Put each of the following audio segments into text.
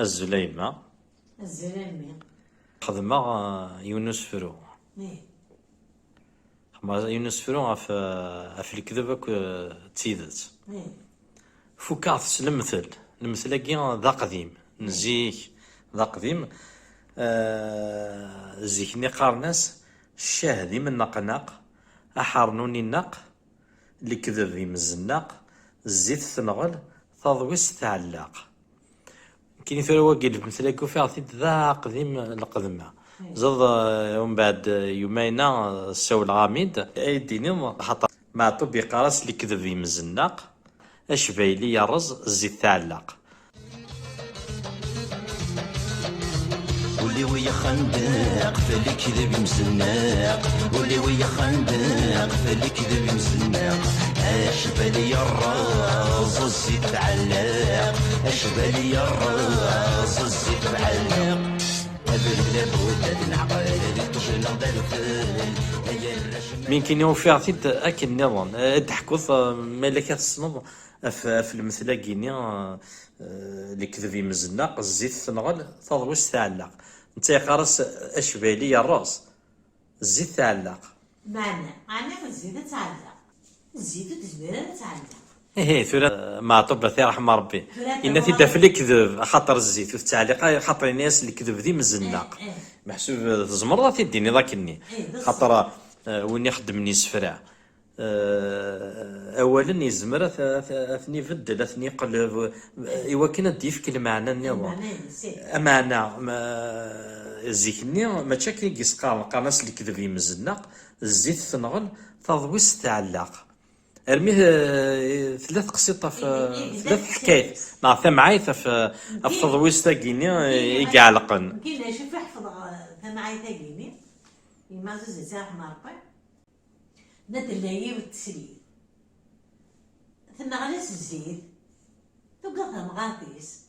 الزليمة الزلمة خدمة يونس فرو. يونس فرو في الكذبة تيدت فكاث المثل كي ذا قديم نزيك ذا قديم. زيكني قارناس الشاهدي من نقناق أحرنوني النق اللي كذب ذي مزناق الزيت ثنغل تضويس تعلق كاين ثروا قلب مثل كو في عطيت ذا قديم القدمة زاد ومن بعد يومينا السو الغاميد ايديني حتى مع طبي قراص اللي كذب ذي مزناق اشبايلي يرز الزيت تعلق. واللي ويا خندق فاللي كذب مزناق واللي ويا خندق فاللي كذب مزناق اشبالي الراس الزيت تعلق اشبالي الراس الزيت تعلق مين كاين يوم في عطيت اكل نظام تحكوث ملكات الصنب في المثلى كينيا اللي كذبي مزناق الزيت ثنغل تضويس تعلق انت قارس اشبالي الراس الزيت تعلق معنى الزيت تعلق الزيت تزبيره تعلق ايه ثلاث مع طب ثي رحمه ربي ان في دافل كذب خاطر الزيت والتعليق خاطر الناس اللي كذب ذي مزناق محسوب تزمر ذا تديني ذاكني خاطر وين يخدمني سفرع اولا يزمر اثني يبدل اثني يقلب ايوا كاين ضيف المعنى النظام معنى زيكني ما تشكي يسقال قناص اللي كذب يمزناق الزيت ثنغل تضويس تعلق ارميه ثلاث قصيطه في ثلاث حكايات مع ثمعايثه في تضويس تاكيني يقعلقن كاين شوف يحفظ ثمعايثه كيني يمازو زيتاح ماربي ندلاي والتسليل ثنغلس الزيت تبقى ثمغاطيس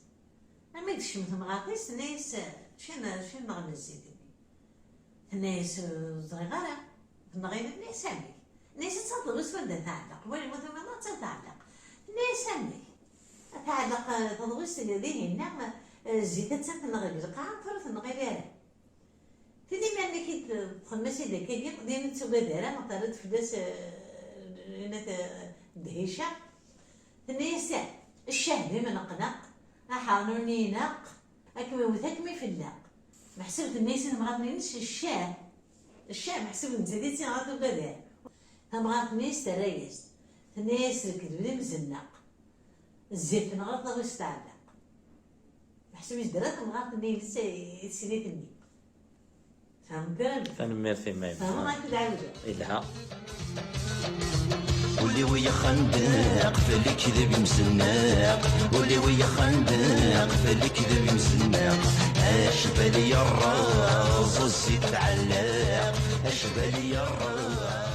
اما يدشم ثمغاطيس ناس شنو نغلس الزيت ناس صغيره نغير ناس سامي ناس تصدق بس ولا تعلق ولا مثلا ما تتعلق ناس سامي تعلق تضغط الذين هنا الزيت تنغير قاعد تنغير تدي ما انك تخمسي ذاك اللي قديم تسوى دارا ما طارت فلاس هنا دهيشه الناس الشهبي من قنق احانوني نق اكمي وثكمي في النق محسوب الناس ما غادنيش الشاه محسوب نزيدتي غادو غدا تبغى ناس تريس الناس الكذب مزنق الزيت نغلط باش تعلق محسوب درات تبغى نيل سيدتني فنميرثي ماي إلها واللي ويا خندق فاللي كذب مزناق واللي ويا خندق فاللي كذب مزناق اشبالي الراس الزيت تعلق اشبالي الراس